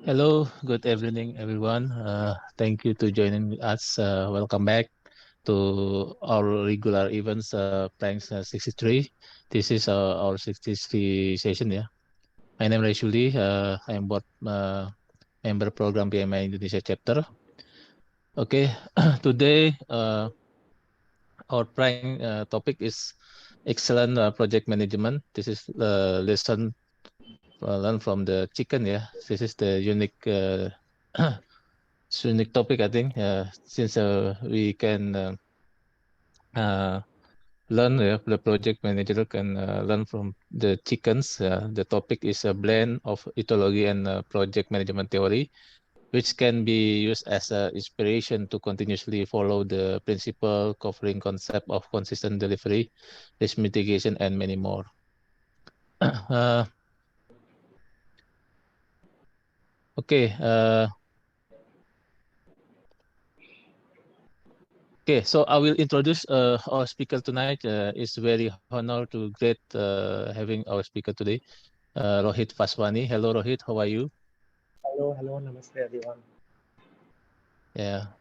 Hello, good evening, everyone. Thank you to joining us. Welcome back to our regular events, Pranks 63. This is our 63 session. Yeah, my name is Raisuli. I am board member program PMI Indonesia chapter. Okay, today our prank topic is excellent project management. This is lesson learned from the chicken. Yeah, this is the unique. It's a unique topic, I think, since we can learn, the project manager can learn from the chickens. The topic is a blend of ethology and project management theory, which can be used as inspiration to continuously follow the principle covering concept of consistent delivery, risk mitigation, and many more. Okay. Okay, so I will introduce our speaker tonight. It's very honor to great having our speaker today, Rohit Vaswani. Hello, Rohit. How are you? Hello, namaste everyone. Yeah.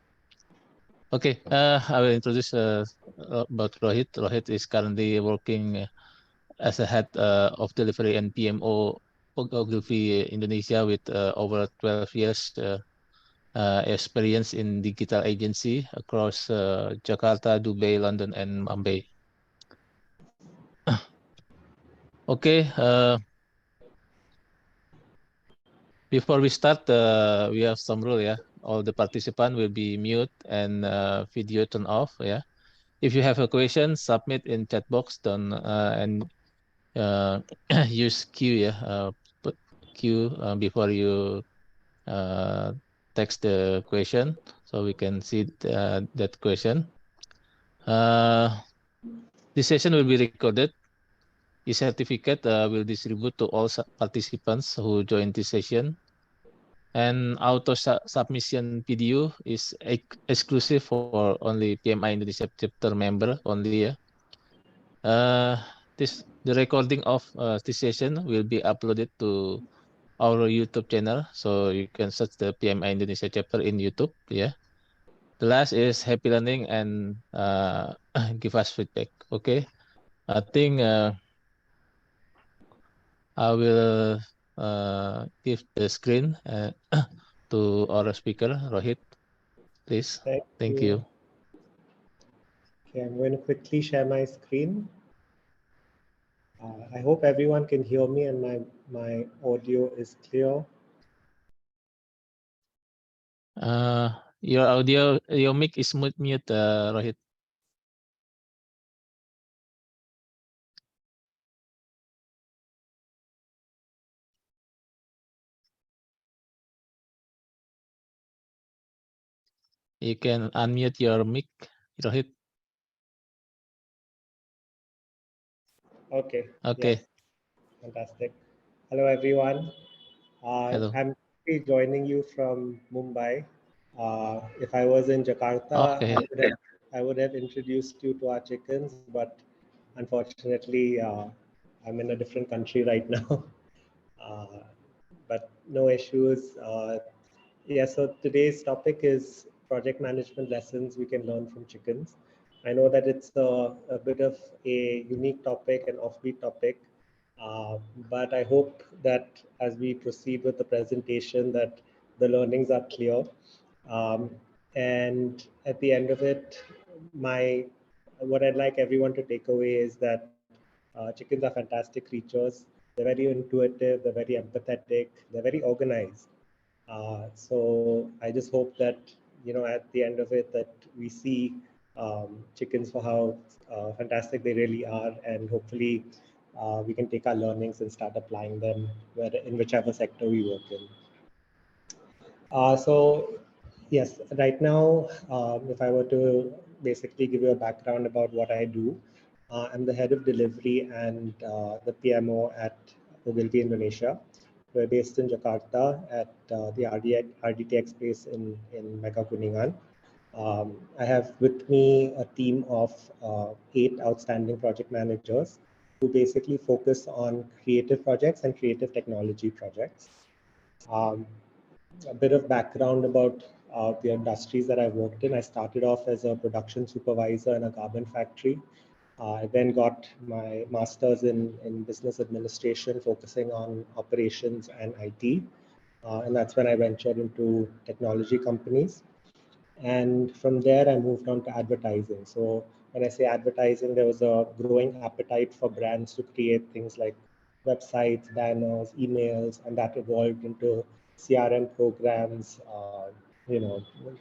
Okay. I will introduce about Rohit. Rohit is currently working as a head of delivery and PMO Ogilvy Indonesia with over 12 years experience in digital agency across Jakarta, Dubai, London, and Mumbai. Okay. Before we start, we have some rule. Yeah, all the participant will be mute and video turn off. Yeah, if you have a question, submit in chat box. Don't and use Q. Yeah, put Q before you text the question, so we can see that question. This session will be recorded. E-certificate will distribute to all participants who join this session. And auto submission video is exclusive for only PMI Indonesia chapter member only. Yeah. The recording of this session will be uploaded to our YouTube channel, so you can search the PMI Indonesia chapter in YouTube. Yeah. The last is happy learning and give us feedback. Okay. I think I will give the screen to our speaker, Rohit, please. Thank Thank you. you. Okay, I'm going to quickly share my screen. I hope everyone can hear me and my audio is clear. Your audio, your mic is mute, Rohit. You can unmute your mic, Rohit. Okay, yes, Okay. fantastic. Hello, everyone. Hello. I'm joining you from Mumbai. If I was in Jakarta, Okay. I would have introduced you to our chickens, but unfortunately, I'm in a different country right now. Uh, but no issues. Yeah, so today's topic is project management lessons we can learn from chickens. I know that it's a bit of a unique topic, an offbeat topic, uh, but I hope that as we proceed with the presentation, that the learnings are clear. Um, and at the end of it, my what I'd like everyone to take away is that chickens are fantastic creatures. They're very intuitive, they're very empathetic, they're very organized. So I just hope that, at the end of it, that we see chickens for how fantastic they really are, and hopefully we can take our learnings and start applying them in whichever sector we work in. So yes, right now, if I were to basically give you a background about what I do, I'm the head of delivery and the PMO at Ogilvy Indonesia. We're based in Jakarta at the RDTX space in Mega Kuningan. I have with me a team of 8 outstanding project managers who basically focus on creative projects and creative technology projects. Um, a bit of background about the industries that I've worked in. I started off as a production supervisor in a garment factory. I then got my master's in business administration, focusing on operations and IT. And that's when I ventured into technology companies. And from there, I moved on to advertising. So when I say advertising, there was a growing appetite for brands to create things like websites, banners, emails, and that evolved into CRM programs.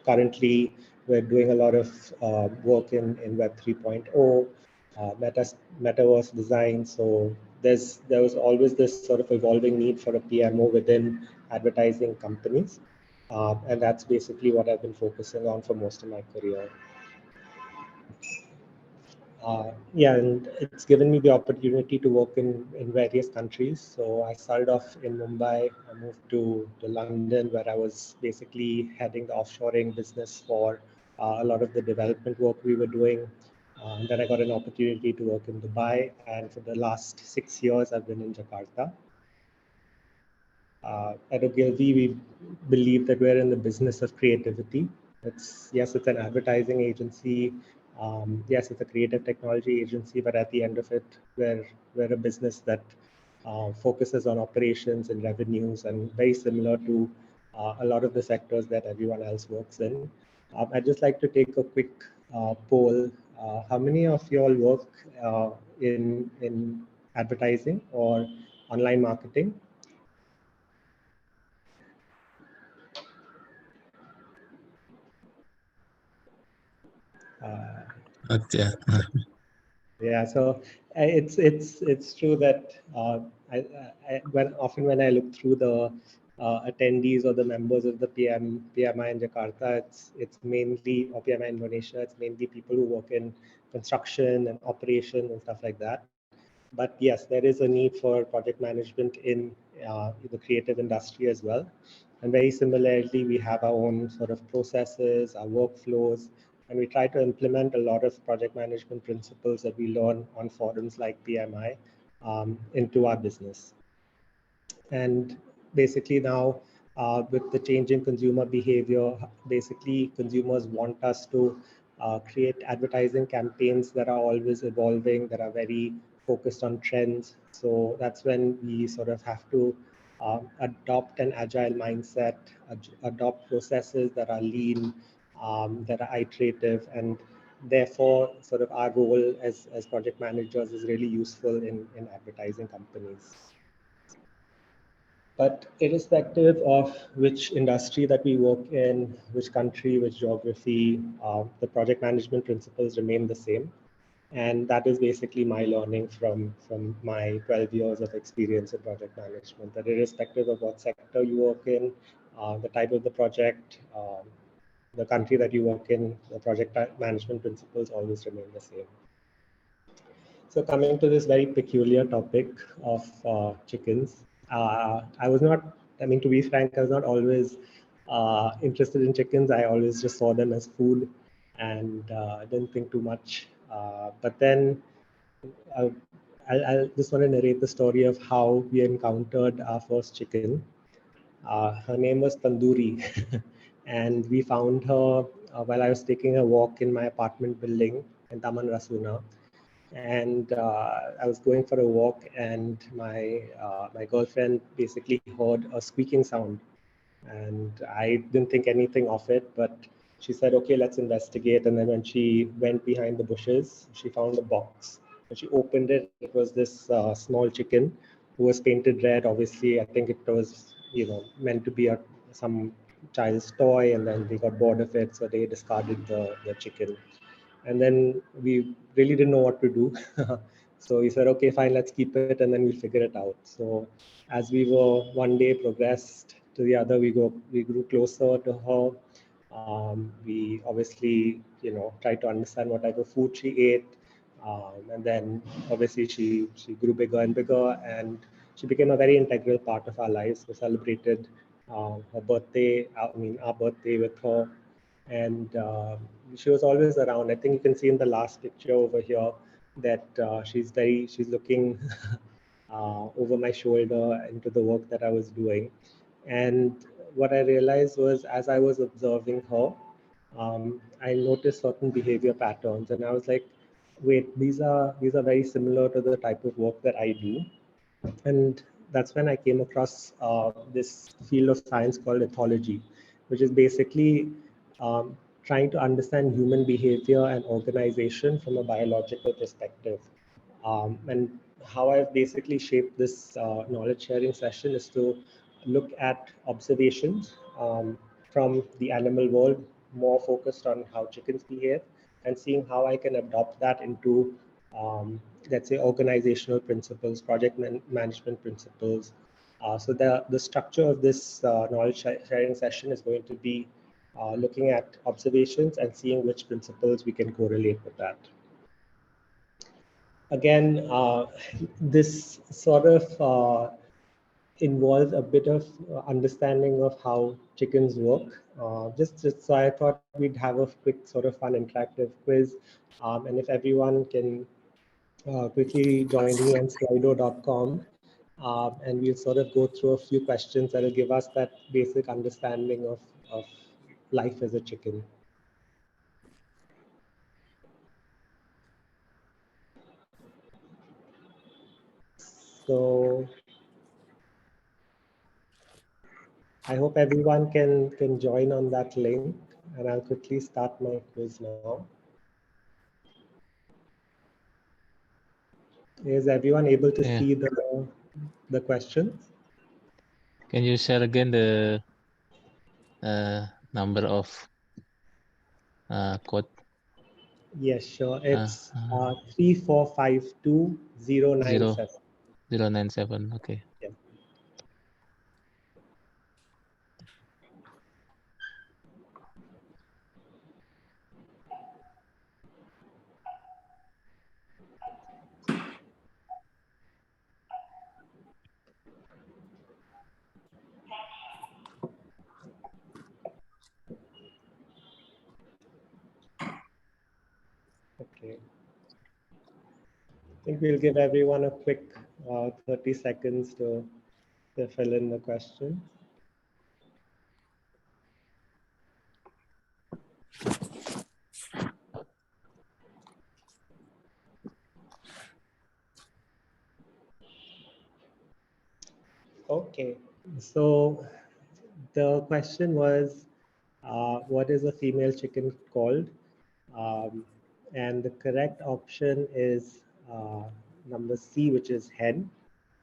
Currently, we're doing a lot of work in Web 3.0, metaverse design. So there was always this sort of evolving need for a PMO within advertising companies. And that's basically what I've been focusing on for most of my career. Yeah, and it's given me the opportunity to work in various countries. So I started off in Mumbai. I moved to London, where I was basically heading the offshoring business for a lot of the development work we were doing. Then I got an opportunity to work in Dubai. And for the last 6 years, I've been in Jakarta. At Ogilvy, we believe that we're in the business of creativity. It's an advertising agency. Yes, it's a creative technology agency, but at the end of it, we're a business that focuses on operations and revenues, and very similar to a lot of the sectors that everyone else works in. I'd just like to take a quick poll. How many of you all work in advertising or online marketing? Uh, Okay. yeah, so it's true that when I look through the attendees or the members of the PMI in Jakarta, it's mainly, or PMI Indonesia, it's mainly people who work in construction and operation and stuff like that. But yes, there is a need for project management in the creative industry as well. And very similarly, we have our own sort of processes, our workflows, and we try to implement a lot of project management principles that we learn on forums like PMI into our business. And basically now with the change in consumer behavior. Basically, consumers want us to create advertising campaigns that are always evolving, that are very focused on trends. So that's when we sort of have to adopt an agile mindset, adopt processes that are lean, that are iterative, and therefore sort of our role as project managers is really useful in advertising companies. But irrespective of which industry that we work in, which country, which geography, the project management principles remain the same. And that is basically my learning from my 12 years of experience in project management, that irrespective of what sector you work in, the type of the project, the country that you work in, the project management principles always remain the same. So coming to this very peculiar topic of chickens, I was not, I mean, to be frank, I was not always interested in chickens. I always just saw them as food and didn't think too much. But then I, I just want to narrate the story of how we encountered our first chicken. Her name was Tandoori, and we found her while I was taking a walk in my apartment building in Taman Rasuna. And I was going for a walk, and my girlfriend basically heard a squeaking sound, and I didn't think anything of it, but she said, "Okay, let's investigate." And then when she went behind the bushes, she found a box. When she opened it, it was this small chicken who was painted red. Obviously, I think it was meant to be some child's toy, and then they got bored of it, so they discarded the chicken. And then we really didn't know what to do. So we said, okay, fine, let's keep it, and then we'll figure it out. So as we were one day progressed to the other, we grew closer to her. We obviously, tried to understand what type of food she ate. And then obviously she grew bigger and bigger, and she became a very integral part of our lives. We celebrated her birthday, our birthday with her, and she was always around. I think you can see in the last picture over here that she's looking over my shoulder into the work that I was doing. And what I realized was, as I was observing her, I noticed certain behavior patterns, and I was like, wait, these are very similar to the type of work that I do. And that's when I came across this field of science called ethology, which is basically trying to understand human behavior and organization from a biological perspective. And how I've basically shaped this knowledge sharing session is to look at observations from the animal world, more focused on how chickens behave, and seeing how I can adopt that into, let's say, organizational principles, project management principles. So the structure of this knowledge sharing session is going to be looking at observations and seeing which principles we can correlate with that. Again, this sort of involves a bit of understanding of how chickens work. Just so I thought we'd have a quick sort of fun interactive quiz. And if everyone can quickly join me on slido.com, and we'll sort of go through a few questions that will give us that basic understanding of life as a chicken. So I hope everyone can join on that link, and I'll quickly start my quiz now. Is everyone able to see the questions? Can you share again the number of code? Yes, sure. Uh, It's 3452097. 097. Okay. Yeah. Okay. I think we'll give everyone a quick 30 seconds to fill in the question. Okay, so the question was, what is a female chicken called? Um, and the correct option is number C, which is hen.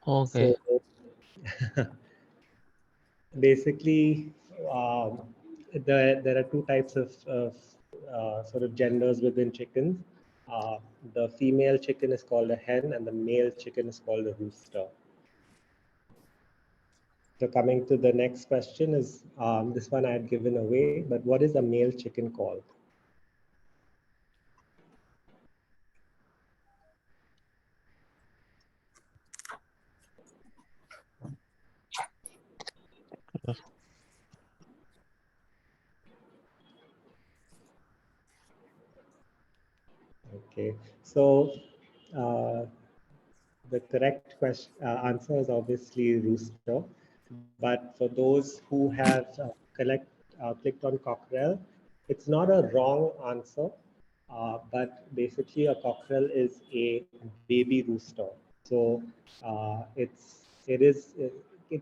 Okay. So basically, um, there are two types of sort of genders within chickens. Uh, the female chicken is called a hen, and the male chicken is called a rooster. So coming to the next question is this one I had given away, but what is a male chicken called? Okay, so uh, the correct answer is obviously rooster. But for those who have clicked on cockerel, it's not a wrong answer, but basically a cockerel is a baby rooster. So it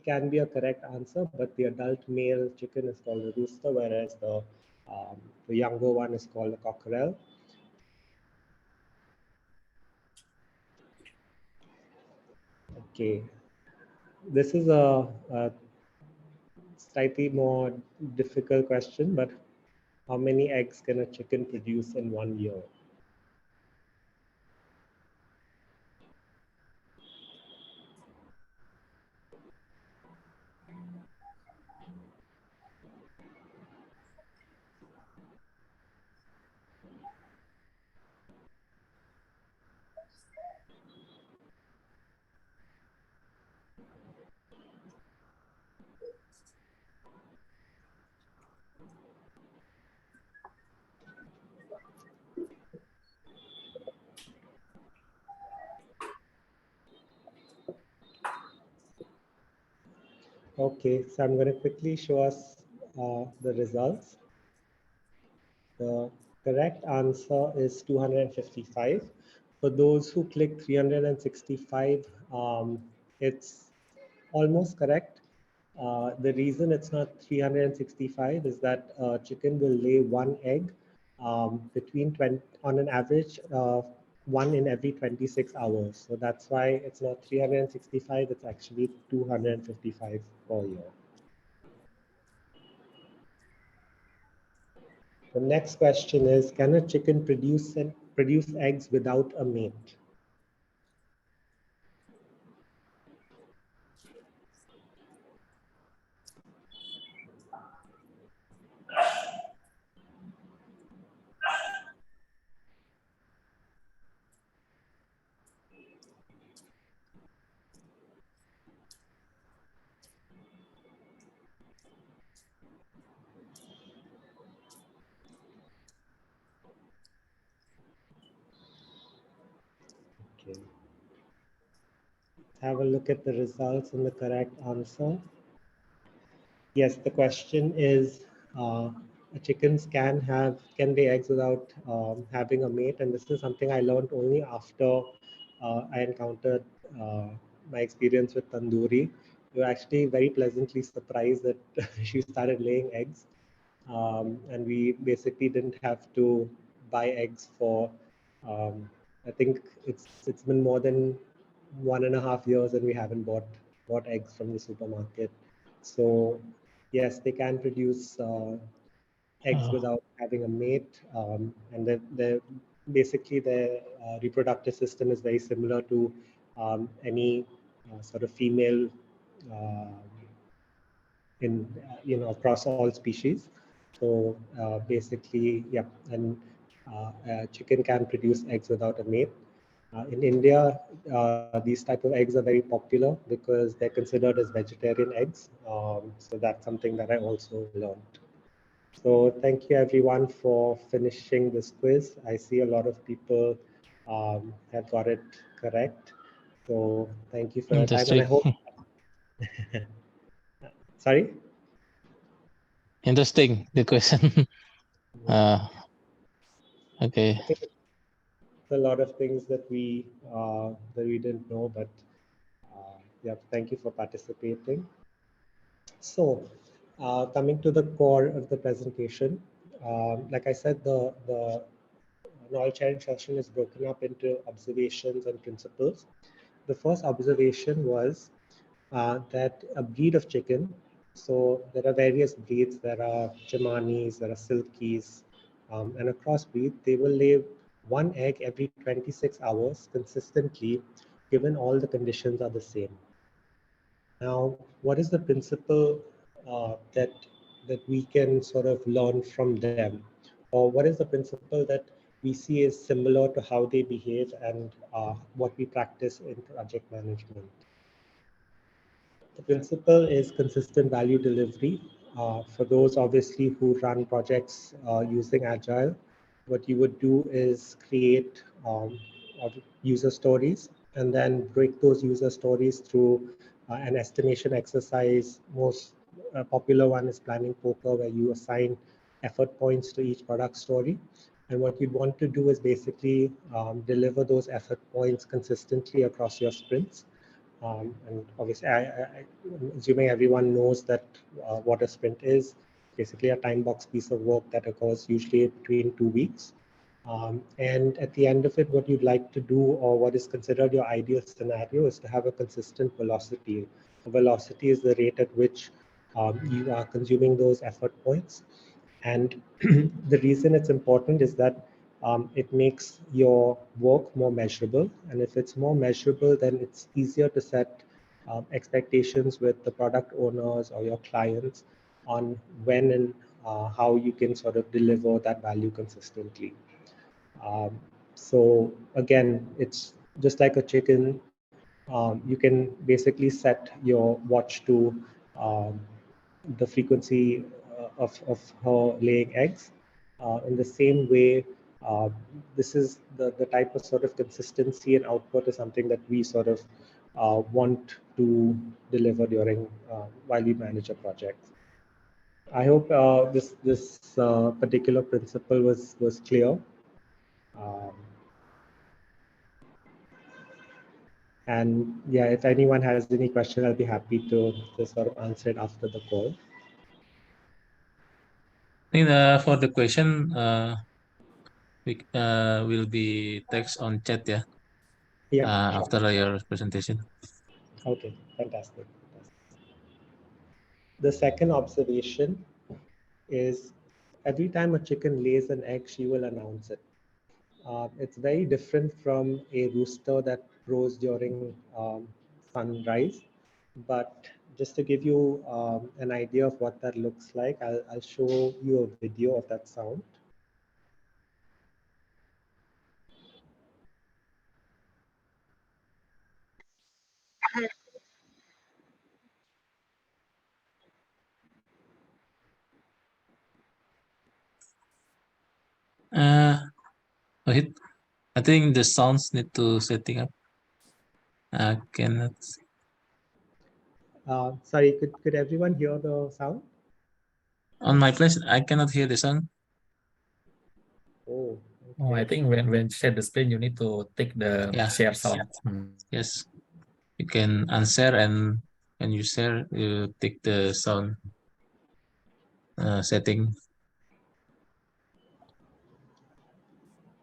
can be a correct answer, but the adult male chicken is called a rooster, whereas the younger one is called a cockerel. Okay, this is a slightly more difficult question, but how many eggs can a chicken produce in 1 year? Okay, so I'm going to quickly show us the results. The correct answer is 255. For those who click 365, it's almost correct. The reason it's not 365 is that chicken will lay one egg between 20, on an average, one in every 26 hours. So that's why it's not 365, it's actually 255 per year. The next question is, can a chicken produce eggs without a mate? Okay. Have a look at the results and the correct answer. Yes, the question is, uh, chickens can lay eggs without having a mate, and this is something I learned only after I encountered uh, my experience with tandoori. We were actually very pleasantly surprised that she started laying eggs, and we basically didn't have to buy eggs for. Um, I think it's been more than 1.5 years, and we haven't bought eggs from the supermarket. So yes, they can produce eggs Uh, without having a mate, and basically their reproductive system is very similar to any sort of female uh, in across all species. So basically, yeah, and chicken can produce eggs without a mate. In India, these type of eggs are very popular because they're considered as vegetarian eggs. So that's something that I also learned. So thank you everyone for finishing this quiz. I see a lot of people have got it correct. So thank you for your time, and I Interesting. hope. Sorry. Interesting, the question. Yeah, Uh, okay. I think a lot of things that we didn't know, but Yeah, thank you for participating. So, coming to the core of the presentation, like I said, the knowledge sharing session is broken up into observations and principles. The first observation was that a breed of chicken, so there are various breeds, there are Chimanis, there are Silkies, and a crossbreed, they will lay one egg every 26 hours consistently, given all the conditions are the same. Now, what is the principle that we can sort of learn from them, or what is the principle that we see is similar to how they behave and what we practice in project management? The principle is consistent value delivery. For those obviously who run projects using Agile, what you would do is create user stories and then break those user stories through an estimation exercise. Most popular one is planning poker, where you assign effort points to each product story. And what you'd want to do is basically deliver those effort points consistently across your sprints. And obviously, I'm assuming everyone knows that what a sprint is. Basically, a time box piece of work that occurs usually between 2 weeks. And at the end of it, what you'd like to do, or what is considered your ideal scenario, is to have a consistent velocity. A velocity is the rate at which you are consuming those effort points. And the reason it's important is that it makes your work more measurable. And if it's more measurable, then it's easier to set expectations with the product owners or your clients on when and how you can sort of deliver that value consistently. So again, it's just like a chicken. You can basically set your watch to um, the frequency of her laying eggs. In the same way, uh, this is the type of sort of consistency and output is something that we sort of want to deliver during while we manage a project. I hope this particular principle was clear. Um, and yeah, if anyone has any question, I'll be happy to sort of answer it after the call. I think for the question, we will be text on chat, yeah, Yeah, sure. after your presentation. Okay, fantastic. The second observation is every time a chicken lays an egg, she will announce it. It's very different from a rooster that crows during sunrise. But just to give you an idea of what that looks like, I'll show you a video of that sound. Uh, Rohit, I think the sounds need to setting up. Cannot. Sorry, could everyone hear the sound? On my place, I cannot hear the sound. Oh, Oh, I okay. think when you share the screen, you need to take the Yeah. share sound. Yes. You can unshare, and when you share, you take the sound setting.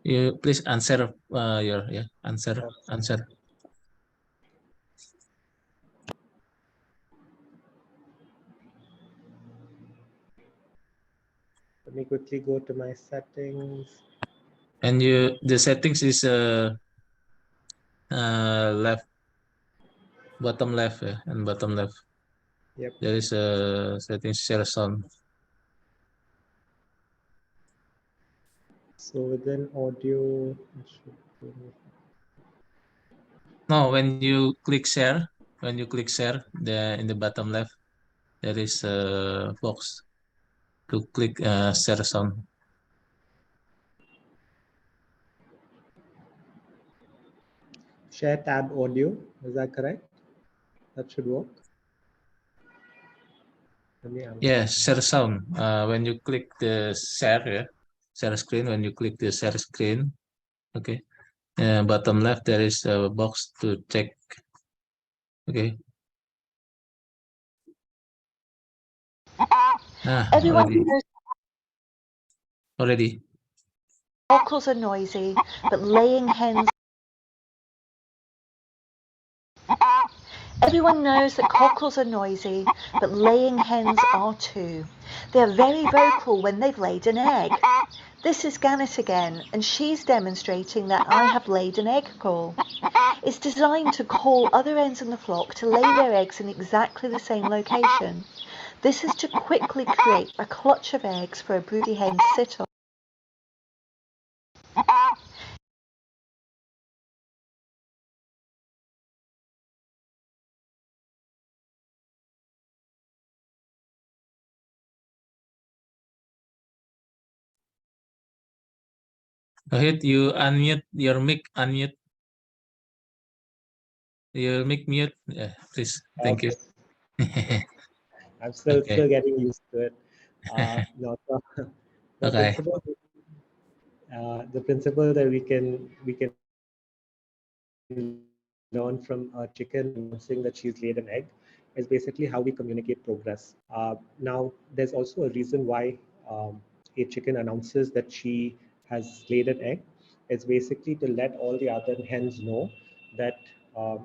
You please answer your answer. Let me quickly go to my settings. And you the settings is left, bottom left, and bottom left. Yep. There is a settings share sound. So within audio, No, when you click share, the in the bottom left, there is a box to click share sound. share tab audio. Is that correct? That should work. Let me Yeah, answer. share sound. When you click the share, share screen. When you click the share screen, okay. Bottom left there is a box to check. Okay, Everyone Already. knows Already. cockles are noisy, but laying hens. Everyone knows that cockles are noisy, but laying hens are too. They are very vocal when they've laid an egg. This is Gannet again, and she's demonstrating that I have laid an egg call. It's designed to call other hens in the flock to lay their eggs in exactly the same location. This is to quickly create a clutch of eggs for a broody hen to sit on. Rohit, you unmute your mic, unmute your mic mute. Yeah, please. Thank you. Okay, I'm still Okay. getting used to it. No, the Okay. principle that we can learn from a chicken announcing that she's laid an egg is basically how we communicate progress. Now, there's also a reason why a chicken announces that she has laid an egg. It's basically to let all the other hens know that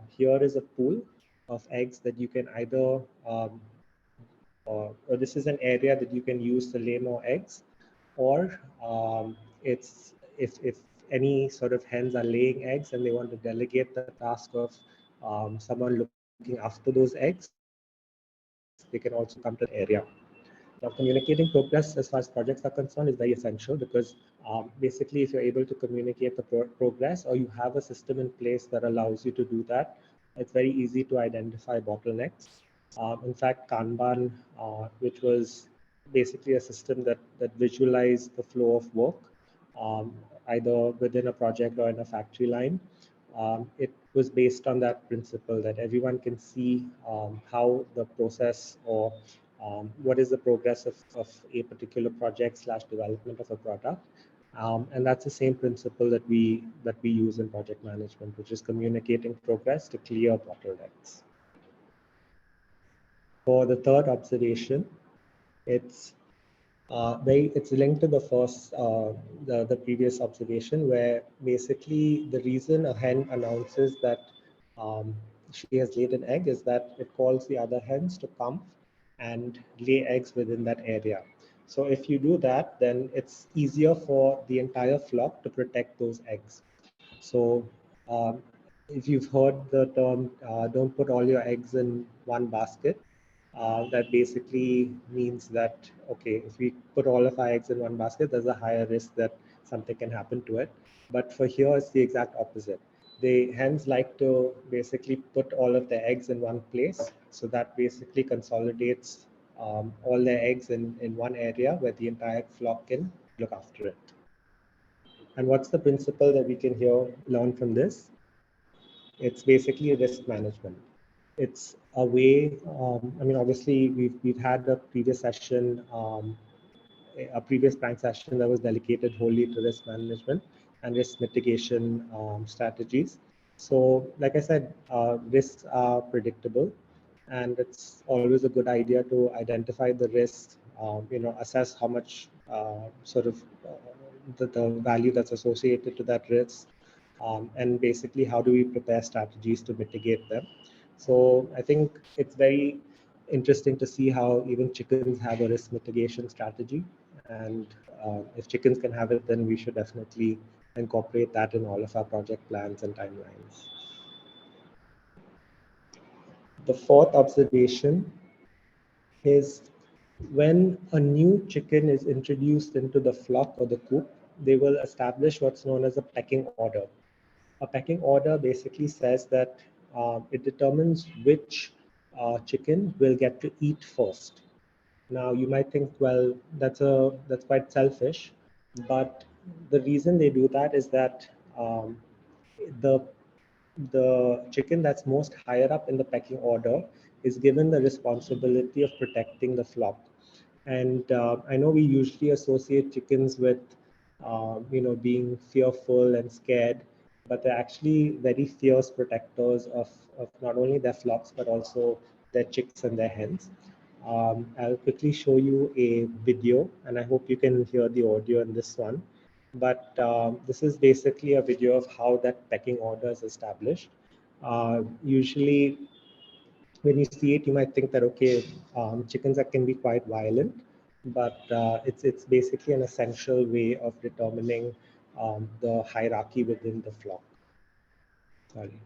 here is a pool of eggs that you can either or this is an area that you can use to lay more eggs, or it's if any sort of hens are laying eggs and they want to delegate the task of someone looking after those eggs, they can also come to the area. Now, communicating progress as far as projects are concerned is very essential because basically, if you're able to communicate the progress, or you have a system in place that allows you to do that, it's very easy to identify bottlenecks. In fact, Kanban, which was basically a system that visualized the flow of work, either within a project or in a factory line, it was based on that principle that everyone can see how the process or what is the progress of a particular project slash development of a product. And that's the same principle that we use in project management, which is communicating progress to clear bottlenecks. For the third observation, it's it's linked to the first, the previous observation, where basically the reason a hen announces that she has laid an egg is that it calls the other hens to come and lay eggs within that area. So if you do that, then it's easier for the entire flock to protect those eggs. So if you've heard the term, don't put all your eggs in one basket, that basically means that, okay, if we put all of our eggs in one basket, there's a higher risk that something can happen to it. But for here, it's the exact opposite. The hens like to basically put all of their eggs in one place. So that basically consolidates all their eggs in one area where the entire flock can look after it. And what's the principle that we can here learn from this? It's basically risk management. It's a way, I mean, obviously we've had a previous session, a previous prank session that was dedicated wholly to risk management and risk mitigation strategies. So like I said, risks are predictable, and it's always a good idea to identify the risks, assess how much the value that's associated to that risk, and basically how do we prepare strategies to mitigate them. So I think it's very interesting to see how even chickens have a risk mitigation strategy. And if chickens can have it, then we should definitely incorporate that in all of our project plans and timelines. The fourth observation is when a new chicken is introduced into the flock or the coop, they will establish what's known as a pecking order. A pecking order basically says that it determines which chicken will get to eat first. Now you might think, well, that's quite selfish, but the reason they do that is that the the chicken that's most higher up in the pecking order is given the responsibility of protecting the flock. And I know we usually associate chickens with, being fearful and scared, but they're actually very fierce protectors of not only their flocks, but also their chicks and their hens. I'll quickly show you a video, and I hope you can hear the audio in this one. But this is basically a video of how that pecking order is established. Usually, when you see it, you might think that okay, chickens that can be quite violent, but it's basically an essential way of determining the hierarchy within the flock. Sorry.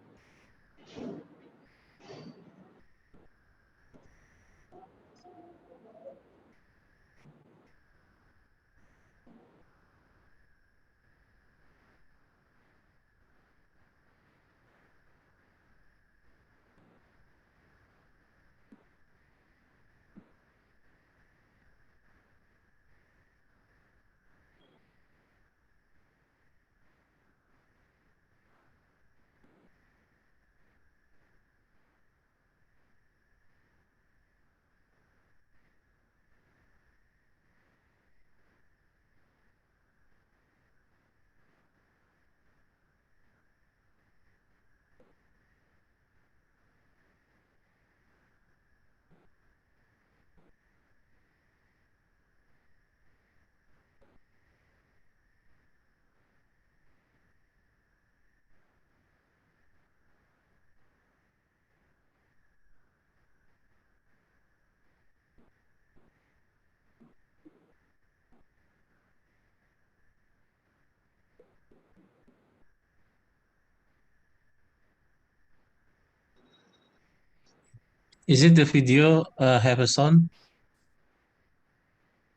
Is it the video have a sound?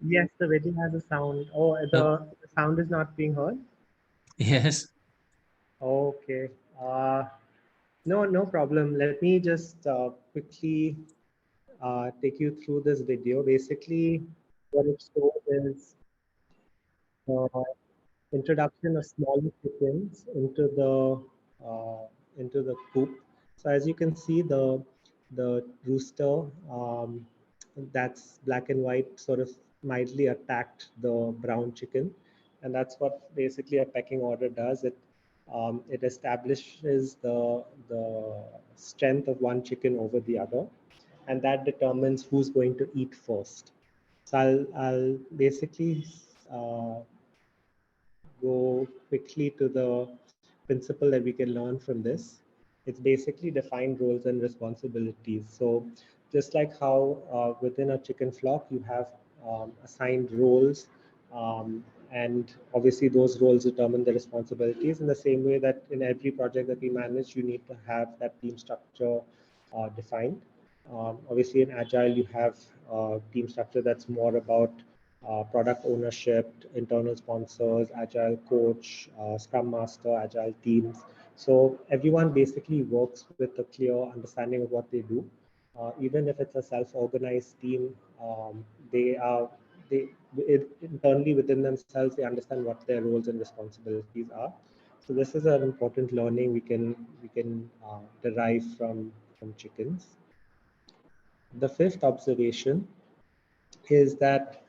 Yes, the video has a sound. Oh, Oh, the sound is not being heard. yes. Okay. No, no problem. Let me just quickly take you through this video. Basically, what it shows is uh, introduction of smaller chickens uh, into the coop. So as you can see, the rooster that's black and white sort of mildly attacked the brown chicken, and that's what basically a pecking order does. It establishes the strength of one chicken over the other, and that determines who's going to eat first. So I'll basically uh, go quickly to the principle that we can learn from this. It's basically defined roles and responsibilities. So just like how within a chicken flock, you have assigned roles, and obviously those roles determine the responsibilities in the same way that in every project that we manage, you need to have that team structure defined. Obviously, in Agile, you have team structure that's more about product ownership, internal sponsors, agile coach, scrum master, agile teams. So everyone basically works with a clear understanding of what they do. Even if it's a self-organized team, they are they internally within themselves they understand what their roles and responsibilities are. So this is an important learning we can derive from chickens. The fifth observation is that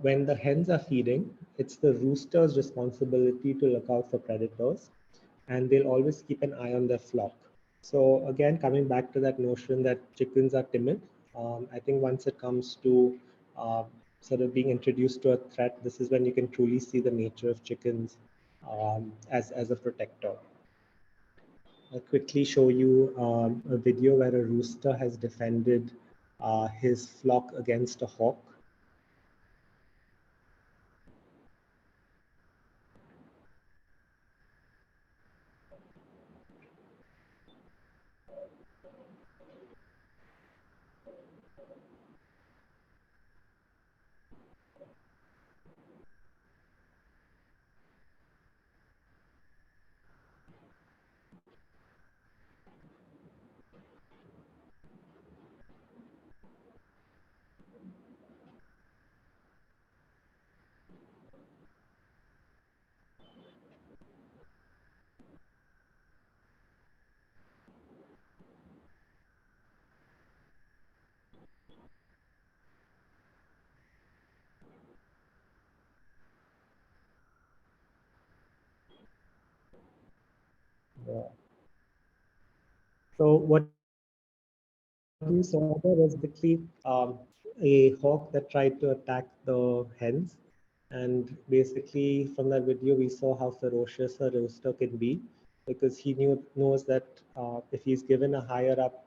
when the hens are feeding, it's the rooster's responsibility to look out for predators, and they'll always keep an eye on their flock. So again, coming back to that notion that chickens are timid, I think once it comes to uh, sort of being introduced to a threat, this is when you can truly see the nature of chickens as a protector. I'll quickly show you a video where a rooster has defended his flock against a hawk. Yeah. So what you can see What you saw there was basically a hawk that tried to attack the hens. And basically, from that video, we saw how ferocious a rooster can be, because he knows that if he's given a higher up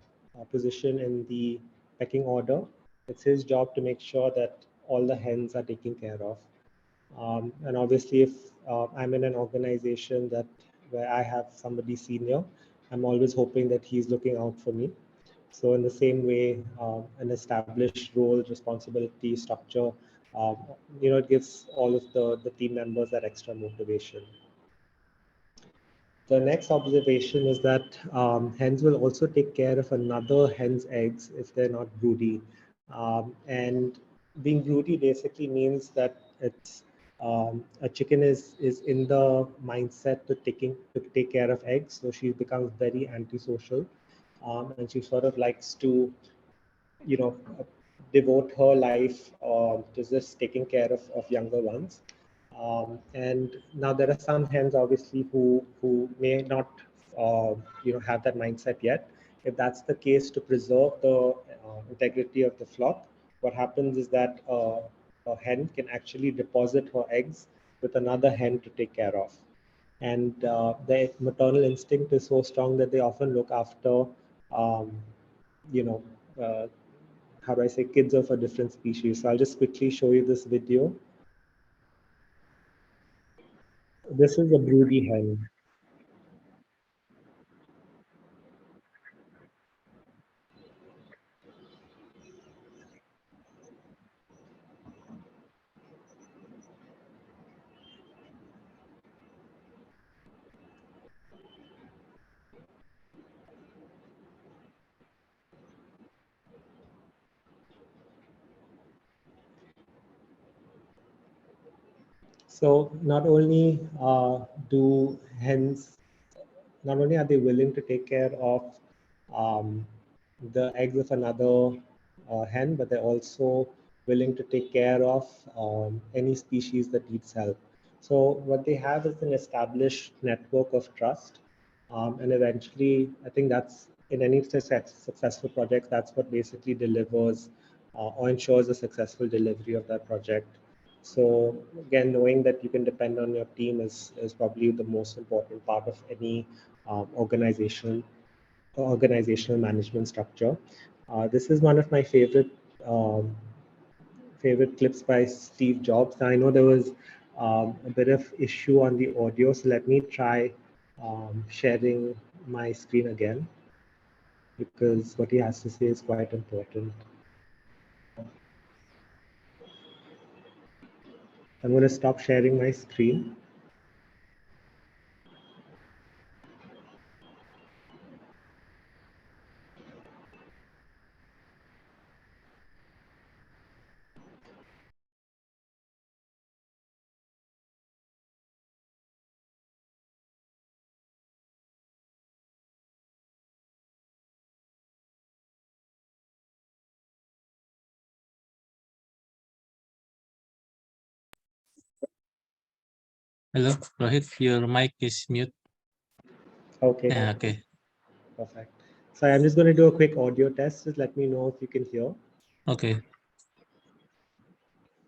position in the pecking order, it's his job to make sure that all the hens are taken care of. And obviously, if I'm in an organization that where I have somebody senior, I'm always hoping that he's looking out for me. So in the same way, an established role, responsibility, structure, um, it gives all of the team members that extra motivation. The next observation is that hens will also take care of another hen's eggs if they're not broody. And being broody basically means that it's a chicken is in the mindset to take care of eggs, so she becomes very antisocial, and she sort of likes to devote her life to just taking care of younger ones. And now there are some hens, obviously, who may not, have that mindset yet. If that's the case, to preserve the integrity of the flock, what happens is that a hen can actually deposit her eggs with another hen to take care of. And their maternal instinct is so strong that they often look after, um, you know, uh, how do I say, kids of a different species. So I'll just quickly show you this video. This is a broody hen. So do hens, not only are they willing to take care of um, the eggs of another hen, but they're also willing to take care of any species that needs help. So what they have is an established network of trust. And eventually, I think that's in any successful project, that's what basically delivers or ensures a successful delivery of that project. So again, knowing that you can depend on your team is probably the most important part of any organizational management structure. This is one of my um, favorite clips by Steve Jobs. Now, I know there was a bit of issue on the audio, so let me try sharing my screen again, because what he has to say is quite important. I'm going to stop sharing my screen. Hello, Rohit, your mic is mute. Okay. Yeah, okay. Perfect. So I'm just going to do a quick audio test. Just let me know if you can hear. Okay.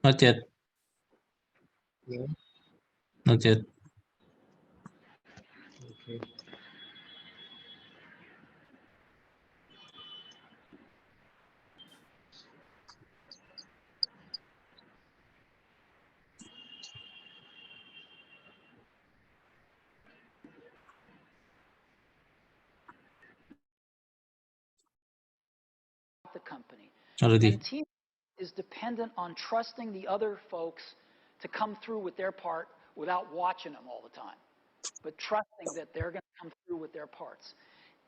Not yet. Yeah. Not yet. Okay. The company. Already. And team is dependent on trusting the other folks to come through with their part without watching them all the time, but trusting that they're going to come through with their parts.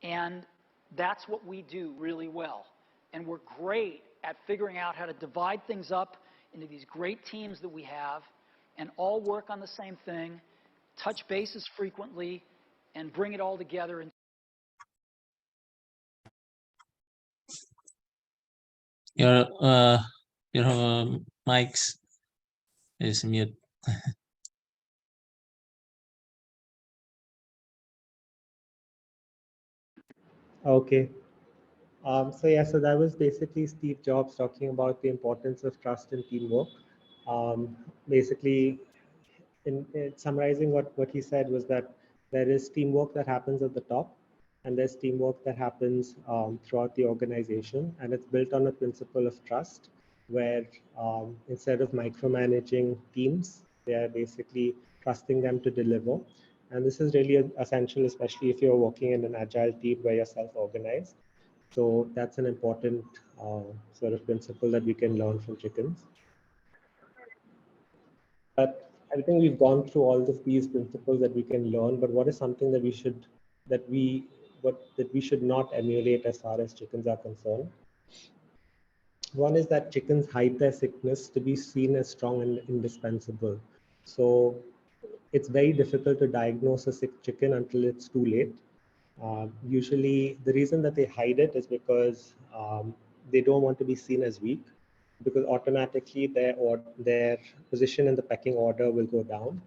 And that's what we do really well. And we're great at figuring out how to divide things up into these great teams that we have and all work on the same thing, touch bases frequently, and bring it all together. Your mics is mute. Okay. So that was basically Steve Jobs talking about the importance of trust and teamwork. Basically, in summarizing what he said was that there is teamwork that happens at the top, and there's teamwork that happens throughout the organization, and it's built on a principle of trust, where instead of micromanaging teams, they are basically trusting them to deliver. And this is really essential, especially if you're working in an agile team where you're self-organized. So that's an important sort of principle that we can learn from chickens. But I think we've gone through all of these principles that we can learn. But what is something that we should not emulate as far as chickens are concerned? One is that chickens hide their sickness to be seen as strong and indispensable. So it's very difficult to diagnose a sick chicken until it's too late. Usually, the reason that they hide it is because they don't want to be seen as weak, because automatically their position in the pecking order will go down,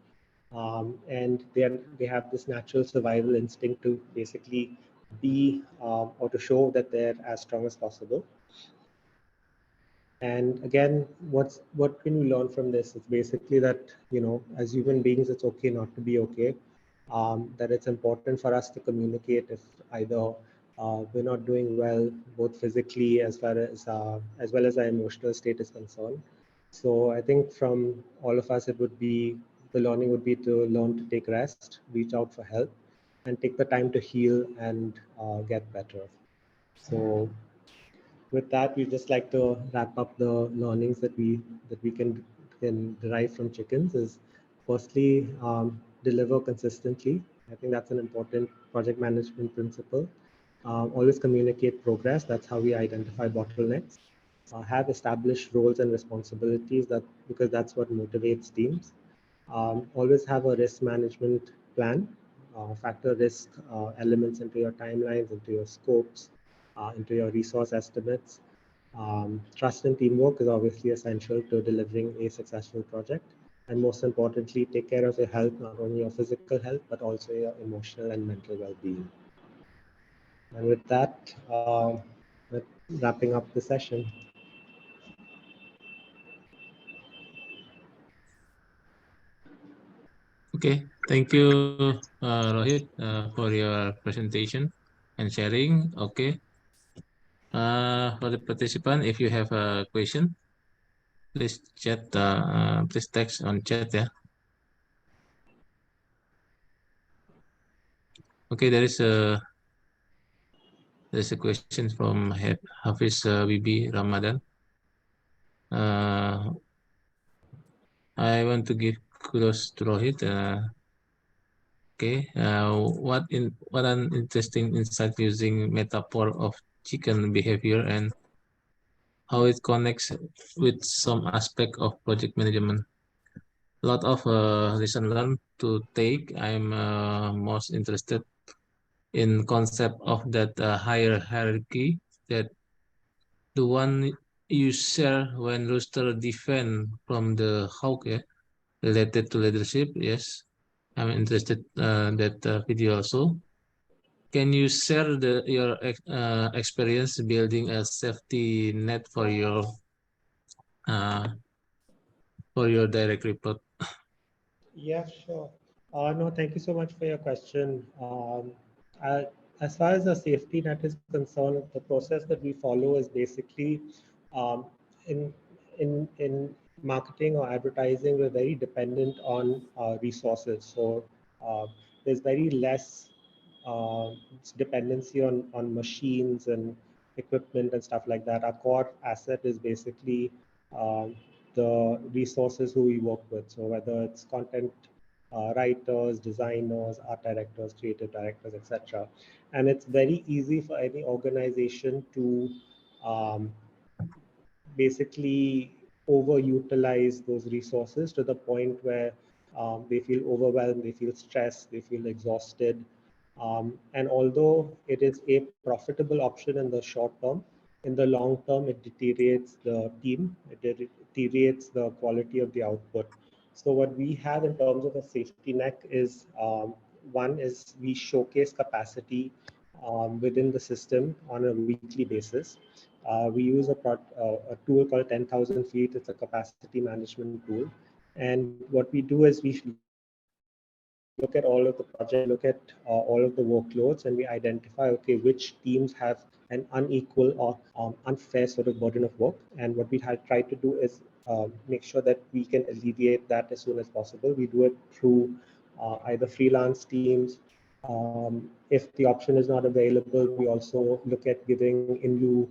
and they have this natural survival instinct to basically be or to show that they're as strong as possible. And again, what can we learn from this? It's basically that, as human beings, it's okay not to be okay. That it's important for us to communicate if either we're not doing well, both physically as well as our emotional state is concerned. So I think from all of us, the learning would be to learn to take rest, reach out for help, and take the time to heal and get better. So with that, we just like to wrap up the learnings that we can derive from chickens. Is firstly, deliver consistently. I think that's an important project management principle. Always communicate progress. That's how we identify bottlenecks. Have established roles and responsibilities, because that's what motivates teams. Always have a risk management plan. Factor risk elements into your timelines, into your scopes, into your resource estimates. Trust and teamwork is obviously essential to delivering a successful project. And most importantly, take care of your health, not only your physical health, but also your emotional and mental well-being. And with that, we're wrapping up the session. Okay, thank you, Rohit, for your presentation and sharing. Okay, for the participant, if you have a question, please chat, please text on chat. Yeah. Okay, there's a question from Hafiz Bibi Ramadan. Uh, I want to give kudos to Rohit. Okay, what an interesting insight using metaphor of chicken behavior and how it connects with some aspect of project management. A lot of lesson learned to take. I'm most interested in concept of that higher hierarchy, that the one you share when rooster defend from the hawk, yeah, related to leadership. Yes, I'm interested that video also. Can you share your experience building a safety net uh, for your direct report? Yeah, sure. No, thank you so much for your question. I, as far as the safety net is concerned, the process that we follow is basically um, in in marketing or advertising, we're very dependent on resources. So there's very less uh, dependency on machines and equipment and stuff like that. Our core asset is basically the resources who we work with. So whether it's content writers, designers, art directors, creative directors, etc. And it's very easy for any organization to um, basically overutilize those resources to the point where they feel overwhelmed, they feel stressed, they feel exhausted. And although it is a profitable option in the short term, in the long term, it deteriorates the team, it deteriorates the quality of the output. So what we have in terms of a safety net is one is we showcase capacity within the system on a weekly basis. We use a tool called 10,000 feet. It's a capacity management tool. And what we do is we look at all of the projects, we look at all of the workloads, and we identify, okay, which teams have an unequal or unfair sort of burden of work. And what we try to do is make sure that we can alleviate that as soon as possible. We do it through either freelance teams. If the option is not available, we also look at giving in lieu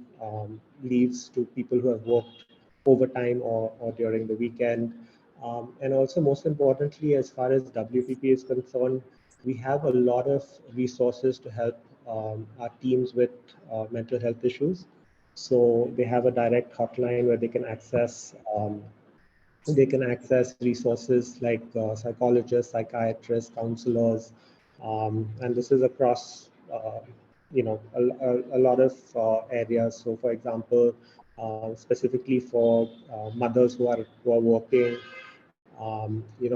leaves to people who have worked overtime or during the weekend. And also, most importantly, as far as WPP is concerned, we have a lot of resources to help our teams with mental health issues. So they have a direct hotline where they can access resources like psychologists, psychiatrists, counselors, and this is across a lot of areas. So, for example, specifically for mothers who are working,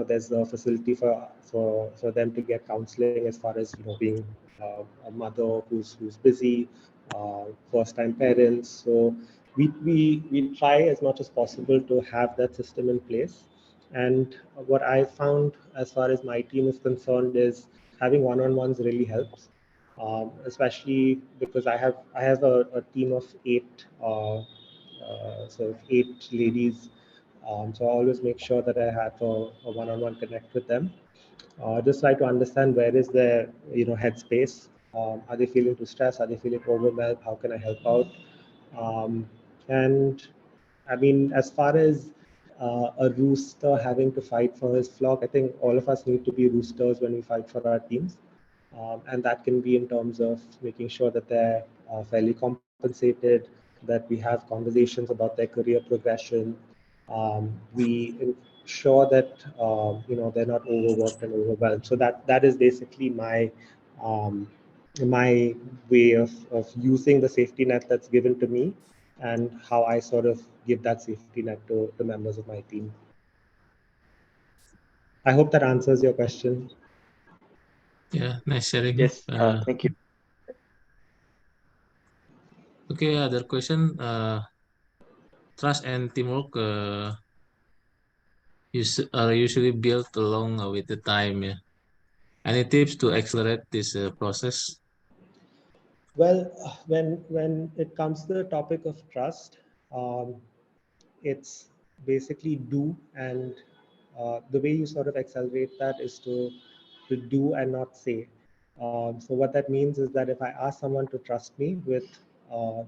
there's a facility for them to get counseling as far as being a mother who's busy, first time parents. So we try as much as possible to have that system in place. And what I found as far as my team is concerned is having one-on-ones really helps, especially because I have a team of eight ladies. So I always make sure that I have a one-on-one connect with them. Just try to understand where is their headspace. Are they feeling too stressed? Are they feeling overwhelmed? How can I help out? And I mean, as far as a rooster having to fight for his flock, I think all of us need to be roosters when we fight for our teams. And that can be in terms of making sure that they're fairly compensated, that we have conversations about their career progression. We ensure that they're not overworked and overwhelmed. So that is basically um, my way of using the safety net that's given to me, and how I sort of give that safety net to the members of my team. I hope that answers your question. Yeah, nice sharing. Yes, thank you. Okay, other question. Trust and teamwork are usually built along with the time. Yeah. Any tips to accelerate this process? Well, when it comes to the topic of trust, um, it's basically do, and the way you sort of accelerate that is to do and not say. So what that means is that if I ask someone to trust me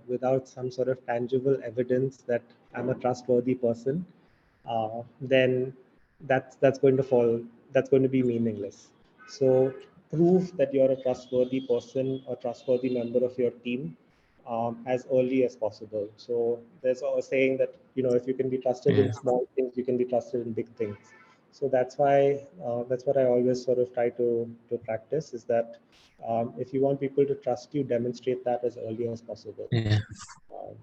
without some sort of tangible evidence that I'm a trustworthy person, then that's going to fall. That's going to be meaningless. So prove that you're a trustworthy person or trustworthy member of your team as early as possible. So there's a saying that if you can be trusted Yeah, in small things, you can be trusted in big things. So that's what I always sort of try to practice, is that if you want people to trust you, demonstrate that as early as possible. yeah, Um,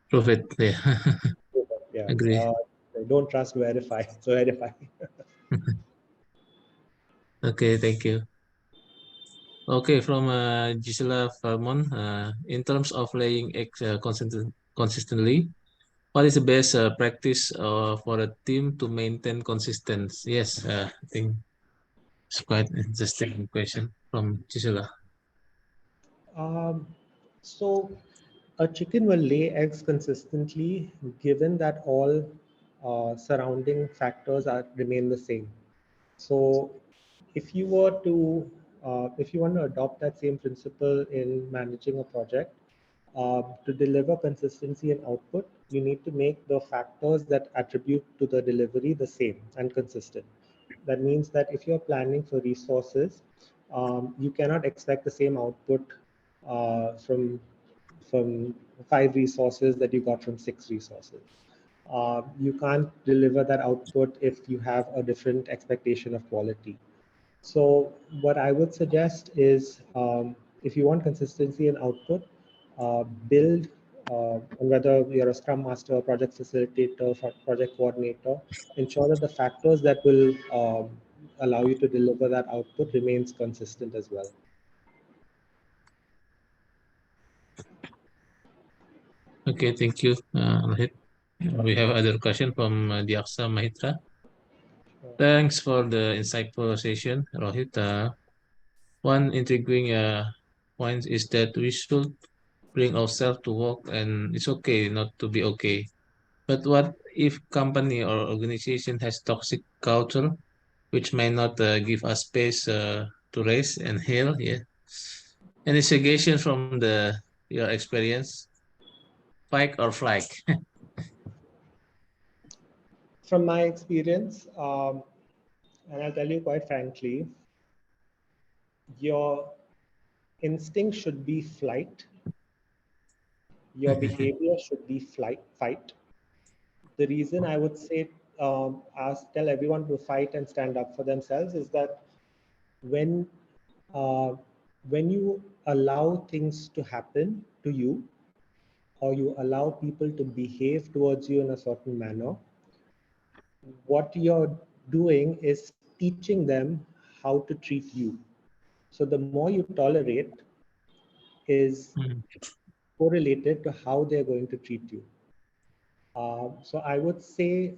prove it. Yeah, yeah, agree. don't trust, verify. So verify. Okay, thank you. Okay, from Gisela Farmon, in terms of laying eggs consistently, what is the best practice for a team to maintain consistency? Yes, I think it's quite interesting question from Gisela. Um, so a chicken will lay eggs consistently given that all surrounding factors remain the same. So if you want to adopt that same principle in managing a project, to deliver consistency and output, you need to make the factors that attribute to the delivery the same and consistent. That means that if you're planning for resources, you cannot expect the same output from 5 resources that you got from 6 resources. You can't deliver that output if you have a different expectation of quality. So what I would suggest is, if you want consistency in output, build, and whether you're a Scrum Master, project facilitator, project coordinator, ensure that the factors that will allow you to deliver that output remains consistent as well. Okay, thank you, Rohit. We have other question from Diaksa Mahitra. Thanks for the insightful session, Rohit. One intriguing point is that we should bring ourselves to work, and it's okay not to be okay. But what if company or organization has toxic culture, which may not give us space to rest and heal? Yeah. Any suggestion from your experience? Fight or flight? From my experience, and I'll tell you quite frankly, your instinct should be flight, your behavior should be fight. The reason I would say tell everyone to fight and stand up for themselves is that when uh, when you allow things to happen to you, or you allow people to behave towards you in a certain manner, what you're doing is teaching them how to treat you. So the more you tolerate is Mm. correlated to how they're going to treat you. So I would say,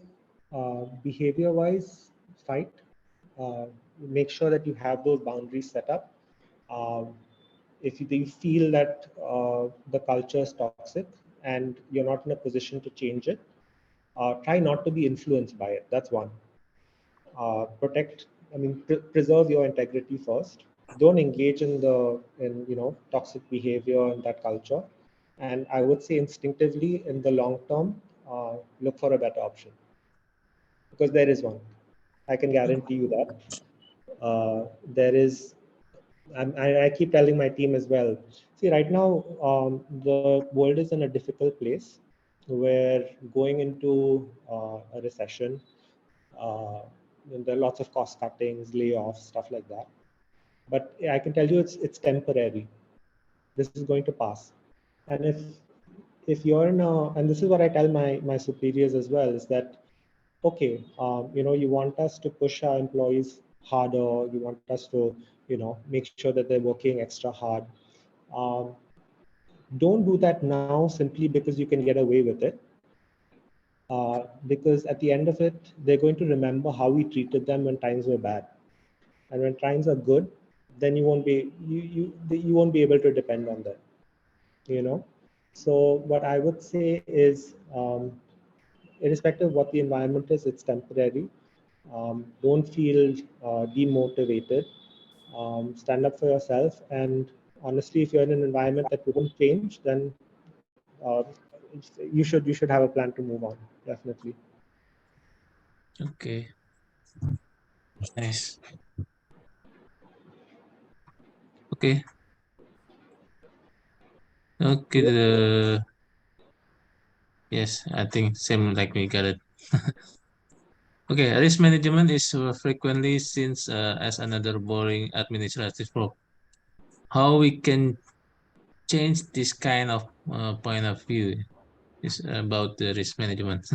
behavior wise, fight. Uh, Make sure that you have those boundaries set up. Um, if you feel that the culture is toxic and you're not in a position to change it, try not to be influenced by it. That's one. Protect, I mean, preserve your integrity first. Don't engage in toxic behavior in that culture. And I would say instinctively in the long term, look for a better option, because there is one. I can guarantee you that there is. I keep telling my team as well. See, right now, the world is in a difficult place where going into a recession, uh, there are lots of cost cuttings, layoffs, stuff like that. But I can tell you it's temporary. This is going to pass. And if you're in a, and this is what I tell my superiors as well, is that okay, you want us to push our employees harder, you want us to, make sure that they're working extra hard. Um, don't do that now simply because you can get away with it. Because at the end of it, they're going to remember how we treated them when times were bad, and when times are good, then you won't be able to depend on them. You know, so what I would say is, irrespective of what the environment is, it's temporary. Don't feel demotivated. Stand up for yourself, and honestly, if you're in an environment that won't change, then uh, you should have a plan to move on. Definitely. Okay, nice. Okay, okay. Yes, I think same like me. Got it. Okay, risk management is frequently seen as another boring administrative role. How we can change this kind of point of view is about the risk management.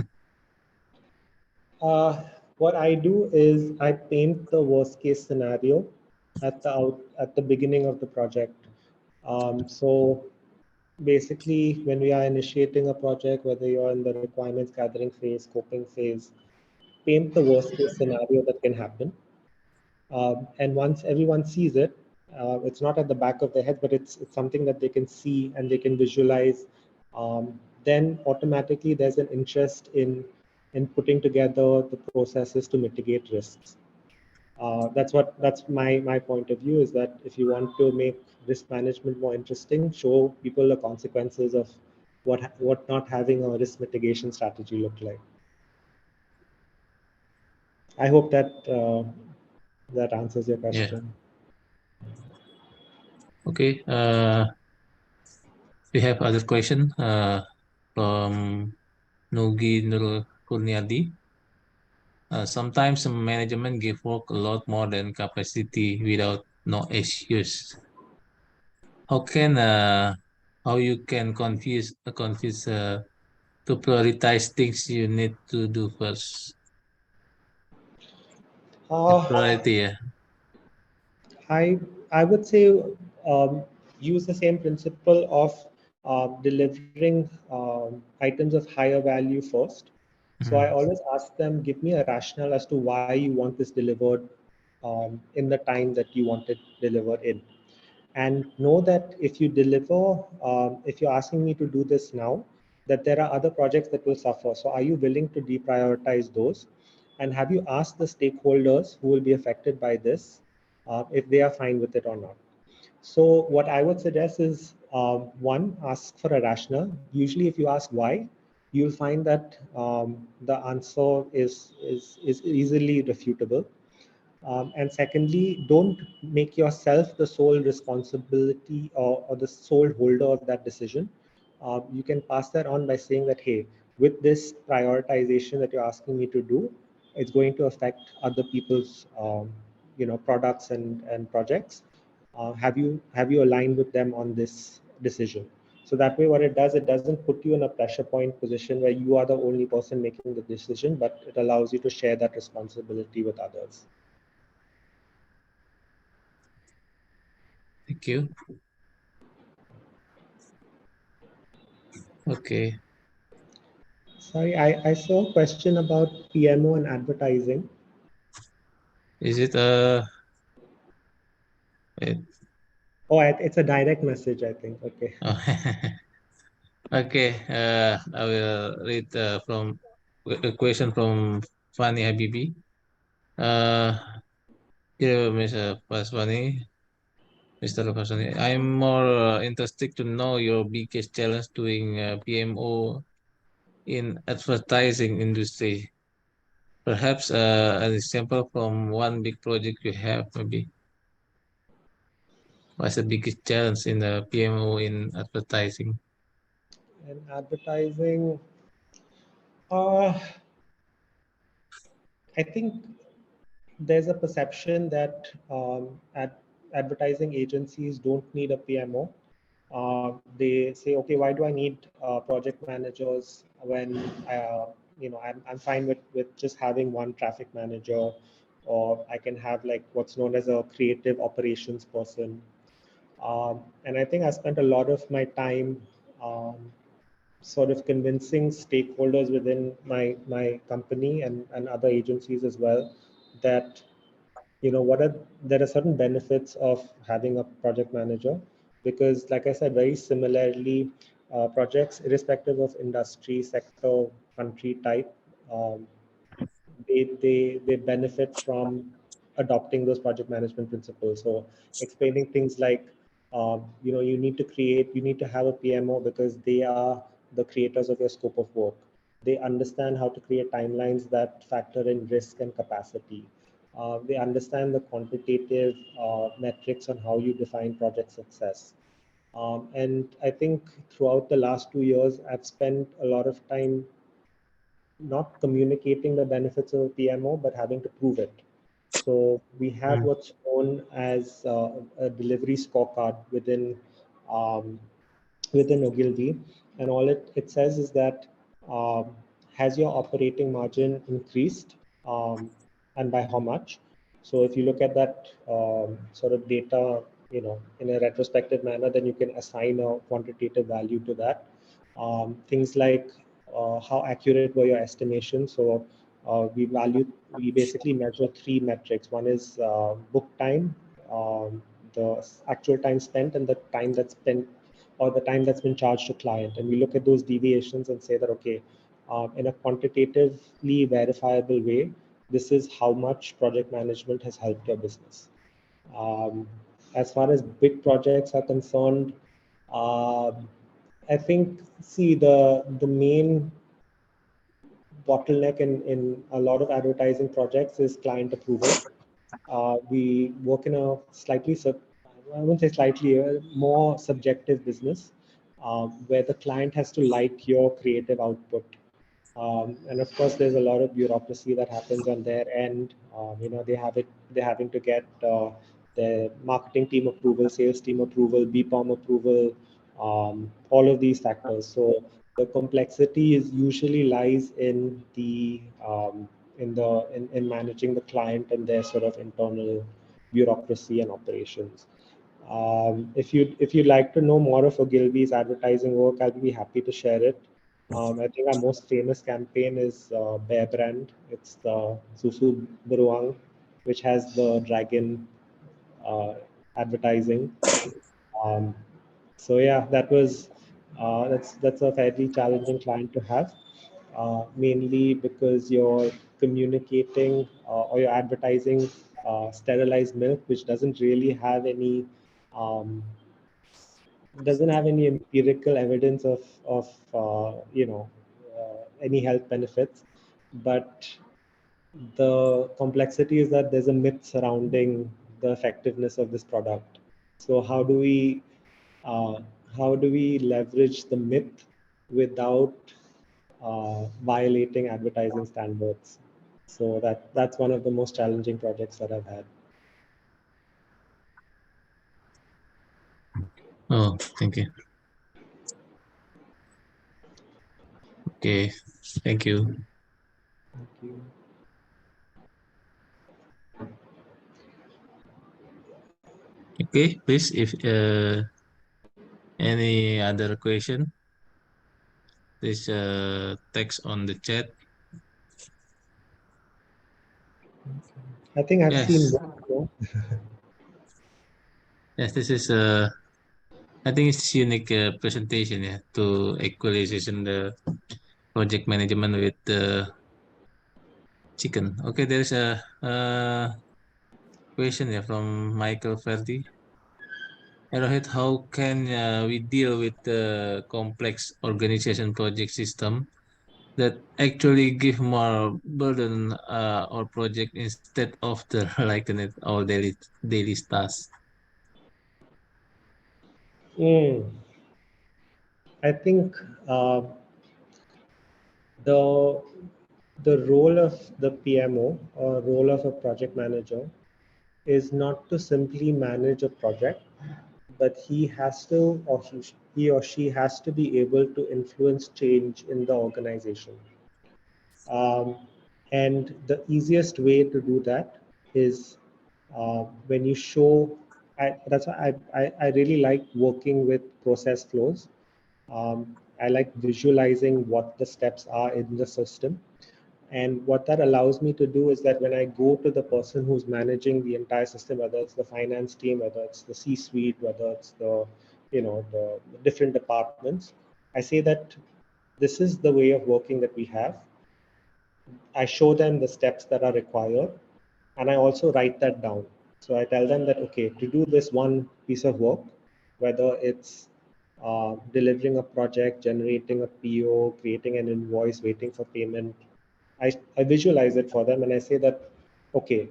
Uh, what I do is I paint the worst case scenario at the beginning of the project. So basically, when we are initiating a project, whether you're in the requirements gathering phase, scoping phase, paint the worst case scenario that can happen. And once everyone sees it, it's not at the back of their head, but it's something that they can see and they can visualize. Then automatically there's an interest in putting together the processes to mitigate risks. That's my point of view, is that if you want to make risk management more interesting, show people the consequences of what not having a risk mitigation strategy look like. I hope that that answers your Yeah. question. Okay. We have other question from Nugi Nur Kurniadi. Sometimes management give work a lot more than capacity without no issues. How can how you can confuse to prioritize things you need to do first? Uh, Priority, yeah. I would say, use the same principle of delivering items of higher value first. So I always ask them, give me a rationale as to why you want this delivered in the time that you want it delivered in. And know that if you deliver, if you're asking me to do this now, that there are other projects that will suffer. So are you willing to deprioritize those? And have you asked the stakeholders who will be affected by this, if they are fine with it or not? So what I would suggest is, one, ask for a rationale. Usually if you ask why, you'll find that the answer is easily refutable. And secondly, don't make yourself the sole responsibility or the sole holder of that decision. You can pass that on by saying that, hey, with this prioritization that you're asking me to do, it's going to affect other people's products and projects. Have you aligned with them on this decision? So that way, what it does, it doesn't put you in a pressure point position where you are the only person making the decision, but it allows you to share that responsibility with others. Thank you. Okay. Sorry, I saw a question about PMO and advertising. Is it wait. Oh, it's a direct message, I think. Okay. Oh. Okay. I will read from a question from Fani Habibi. Uh, Dear Mr. Vaswani, Mr. Vaswani, I'm more interested to know your biggest challenge doing PMO in advertising industry. Perhaps an example from one big project you have, maybe. What's the biggest challenge in the PMO in advertising? And advertising, uh, I think there's a perception that advertising agencies don't need a PMO. They say, okay, why do I need project managers when I'm fine with just having one traffic manager, or I can have like what's known as a creative operations person. And I think I spent a lot of my time sort of convincing stakeholders within my company and other agencies as well that there are certain benefits of having a project manager, because like I said, very similarly, projects irrespective of industry, sector, country type, um, they benefit from adopting those project management principles. So explaining things like, you need to have a PMO because they are the creators of your scope of work. They understand how to create timelines that factor in risk and capacity. They understand the quantitative metrics on how you define project success. And I think throughout the last 2 years, I've spent a lot of time not communicating the benefits of a PMO, but having to prove it. So we have what's known as a delivery scorecard um, within Ogilvy, and all it says is that, um, has your operating margin increased, and by how much? So if you look at that sort of data, in a retrospective manner, then you can assign a quantitative value to that. Things like how accurate were your estimations. So we basically measure three metrics. One is book time, the actual time spent, and the time that's spent or the time that's been charged to client. And we look at those deviations and say that, okay, in a quantitatively verifiable way, this is how much project management has helped your business. Um, as far as big projects are concerned, I think, see, the main bottleneck in a lot of advertising projects is client approval. We work in a I wouldn't say slightly, more subjective business, where the client has to like your creative output. And of course, there's a lot of bureaucracy that happens on their end. They're having to get the marketing team approval, sales team approval, BPOM approval, all of these factors. So the complexity is usually lies in in managing the client and their sort of internal bureaucracy and operations. If you'd like to know more of Ogilvy's advertising work, I'll be happy to share it. I think our most famous campaign is Bear Brand. It's the Susu Beruang, which has the dragon uh, advertising. Um, so yeah, that's a fairly challenging client to have, mainly because you're communicating or you're advertising sterilized milk, which um, doesn't have any empirical evidence of any health benefits, but the complexity is that there's a myth surrounding the effectiveness of this product. So uh, how do we leverage the myth without violating advertising standards? So that's one of the most challenging projects that I've had. Oh, thank you. Okay, thank you. Thank you. Okay, please, if any other question, please text on the chat. I think I've seen Yes, one more. yes, this is I think it's unique presentation, yeah, to equalization the project management with the chicken. Okay, there's a question, yeah, from Michael Ferdi. Rohit, how can we deal with the complex organization project system that actually give more burden or project instead of the lighten it our daily tasks? Mm, I think the the role of the PMO or role of a project manager is not to simply manage a project, but he or she has to be able to influence change in the organization. Um, and the easiest way to do that is when you show. That's why I really like working with process flows. I like visualizing what the steps are in the system. And what that allows me to do is that when I go to the person who's managing the entire system, whether it's the finance team, whether it's the C-suite, whether it's the different departments, I say that this is the way of working that we have. I show them the steps that are required, and I also write that down. So I tell them that, okay, to do this one piece of work, whether it's delivering a project, generating a PO, creating an invoice, waiting for payment, I visualize it for them and I say that, okay,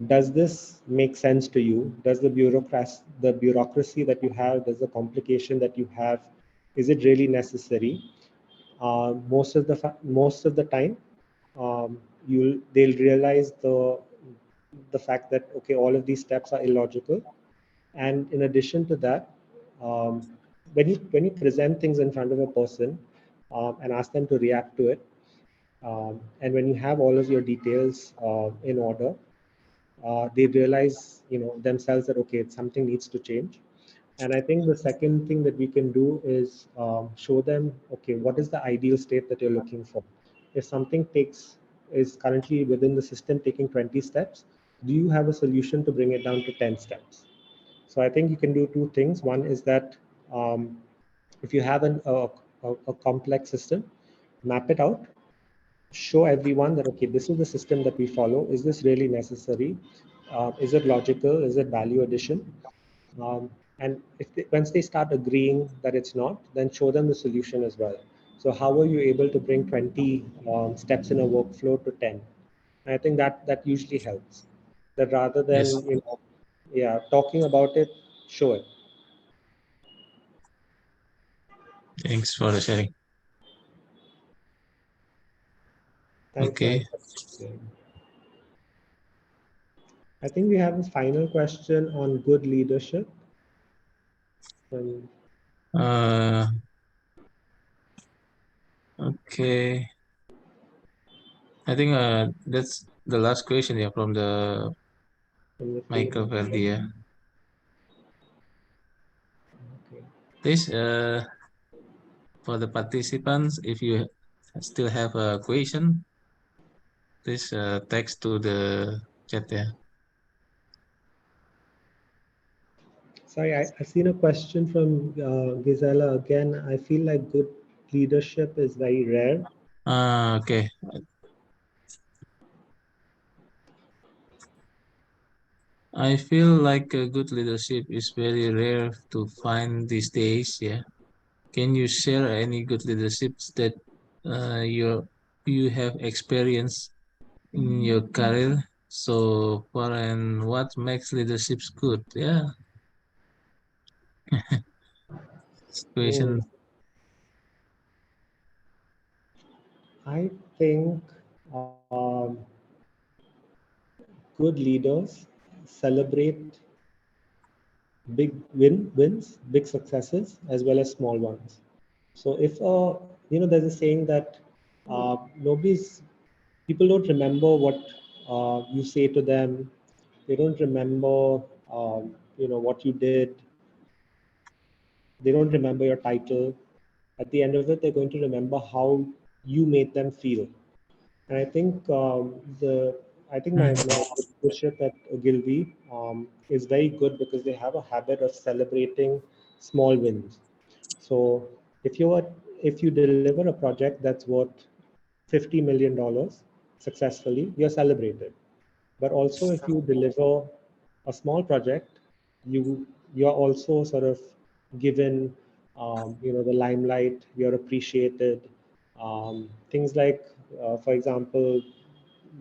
does this make sense to you? Does the bureaucracy that you have, does the complication that you have, is it really necessary? Most of the time, they'll realize the fact that, okay, all of these steps are illogical. And in addition to that, um, when you present things in front of a person and ask them to react to it, and when you have all of your details in order, they realize, themselves that, okay, something needs to change. And I think the second thing that we can do is show them, okay, what is the ideal state that you're looking for? If something is currently within the system taking 20 steps, do you have a solution to bring it down to 10 steps? So I think you can do two things. One is that um, if you have a complex system, map it out, show everyone that, okay, this is the system that we follow. Is this really necessary? Is it logical? Is it value addition? And once they start agreeing that it's not, then show them the solution as well. So how are you able to bring 20 steps in a workflow to 10? And I think that usually helps. That rather Yes, than yeah, talking about it, show it. thanks for the sharing. Thanks, Okay, Mike. I think we have a final question on good leadership. Um, uh, okay. I think that's the last question, yeah, from the from the Michael team. Verdi. Yeah. Please, for the participants, if you still have a question, please text to the chat. Yeah. Sorry, I've seen a question from Gisela again. I feel like good leadership is very rare. Okay. I feel like a good leadership is very rare to find these days. Yeah. Can you share any good leaderships that you have experienced in your career so far, and what makes leaderships good? Yeah. Hmm. Question. I think good leaders celebrate big wins, big successes, as well as small ones. So if there's a saying that nobody's people don't remember what you say to them. They don't remember what you did. They don't remember your title. At the end of it, they're going to remember how you made them feel. And I think my leadership at Ogilvy is very good because they have a habit of celebrating small wins. So if you deliver a project that's worth $50 million successfully, you're celebrated. But also, if you deliver a small project, you're also sort of given the limelight. You're appreciated. Things like, for example,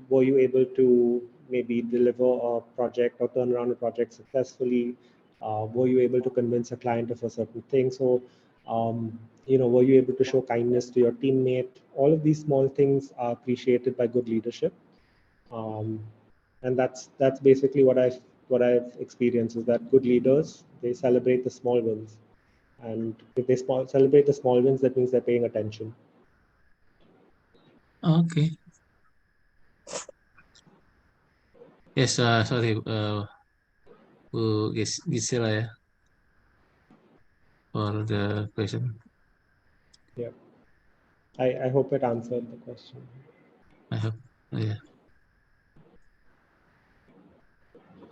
were you able to maybe deliver a project or turn around a project successfully? Were you able to convince a client of a certain thing? So, were you able to show kindness to your teammate? All of these small things are appreciated by good leadership. And that's basically what I've experienced is that good leaders, they celebrate the small wins, and if they celebrate the small wins, that means they're paying attention. Okay. Yes. Sorry. Bu Gisela ya for the question. Yeah, I hope it answered the question. I hope. Yeah.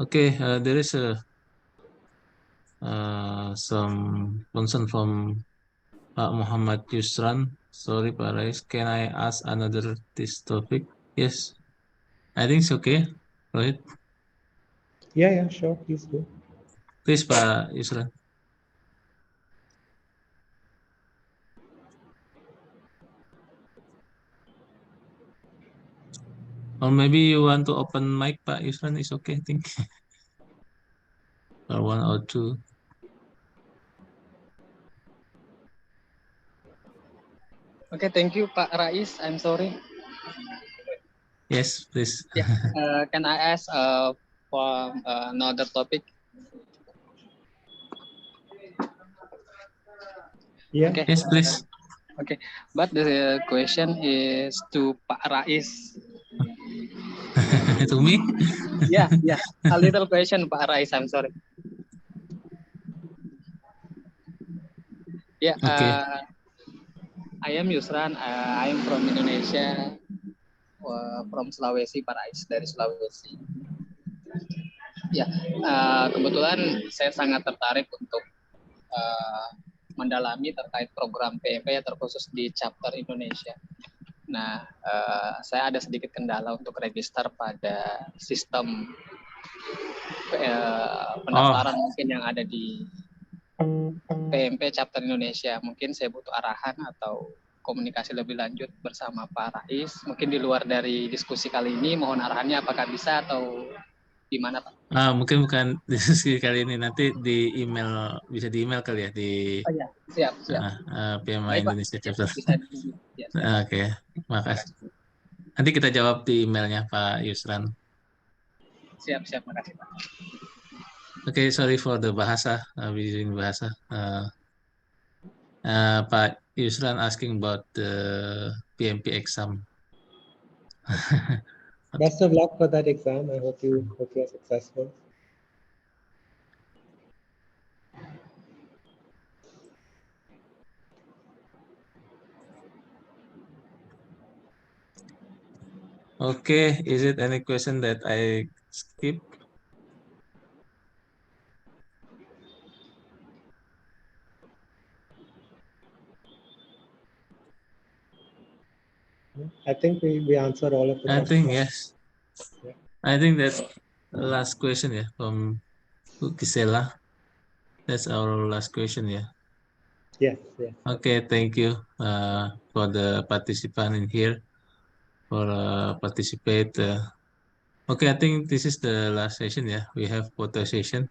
Okay. There is some concern from Pak Muhammad Yusran. Sorry, Pak Rais. Can I ask another this topic? Yes. I think it's okay. Right. Yeah, sure, please do. Please, Pak Yusran. Or maybe you want to open mic, Pak Yusran. It's okay, I think. Or one or two. Okay, thank you, Pak Rais. I'm sorry. Yes, please. Yeah, can I ask for another topic? Yeah. Okay. Yes, please. Okay, but the question is to Pak Rais. To me? Yeah, a little question, Pak Rais. I'm sorry. Yeah, Okay. I am Yusran. I am from Indonesia, from Sulawesi, Pak Rais, dari Sulawesi. Ya, kebetulan saya sangat tertarik untuk mendalami terkait program PMP yang terkhusus di chapter Indonesia. Nah, saya ada sedikit kendala untuk register pada sistem pendaftaran mungkin yang ada di PMP chapter Indonesia. Mungkin saya butuh arahan atau komunikasi lebih lanjut bersama Pak Rais. Mungkin di luar dari diskusi kali ini, mohon arahannya apakah bisa atau gimana, Pak? Mungkin bukan diskusi kali ini, nanti di email, bisa di email kali ya di Siap. PMI Baik, Pak. Indonesia chapter. Bisa ya, Oke, makasih. Nanti kita jawab di emailnya Pak Yusran. Siap, makasih, Pak. Okay, sorry for the bahasa, using bahasa. Pak Yusran asking about the PMP exam. Best of luck for that exam. I hope you're successful. Okay, is it any question that I skip? I think we answered all of the I questions. think yes. Yeah. I think that's the last question, yeah, from Gisela. That's our last question, yeah. Yes, yes. Okay, thank you for the participant in here for participate. Okay, I think this is the last session, yeah. We have photo session.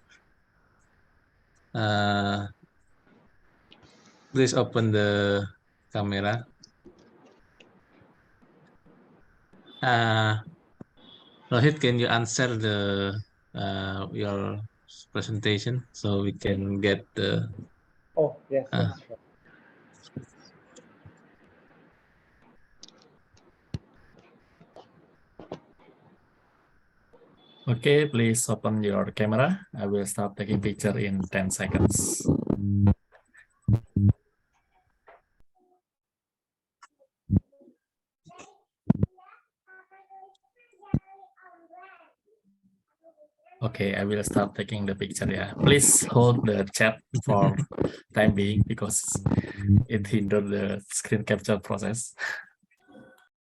Please open the camera. Rohit, can you answer the your presentation so we can get the Oh, yes, yes, sure. Okay, please open your camera. I will start taking picture in 10 seconds. Okay, I will start taking the picture. Yeah, please hold the chat for time being because it hindered the screen capture process.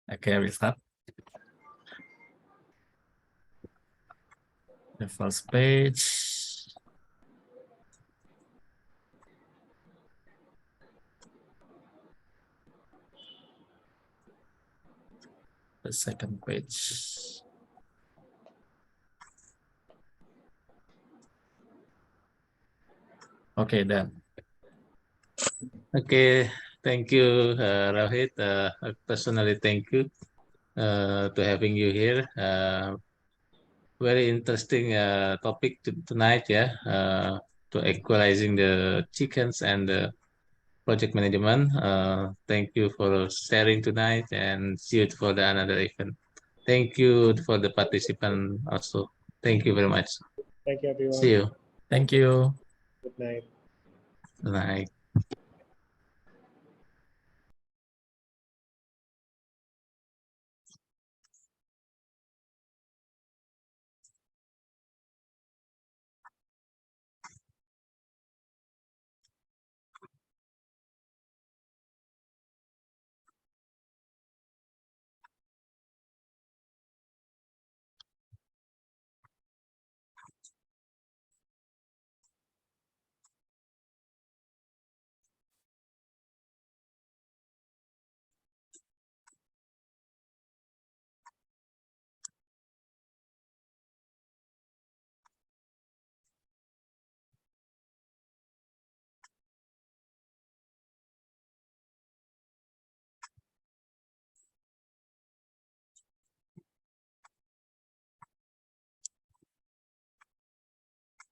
Okay, I will start. The first page. The second page. Okay, done. Okay, thank you, Rohit. I personally thank you to having you here. Very interesting topic tonight, yeah. To equalizing the chickens and the project management. Thank you for sharing tonight and see you for the another event. Thank you for the participant also. Thank you very much. Thank you, See everyone. you. Thank you. Good night. Good night.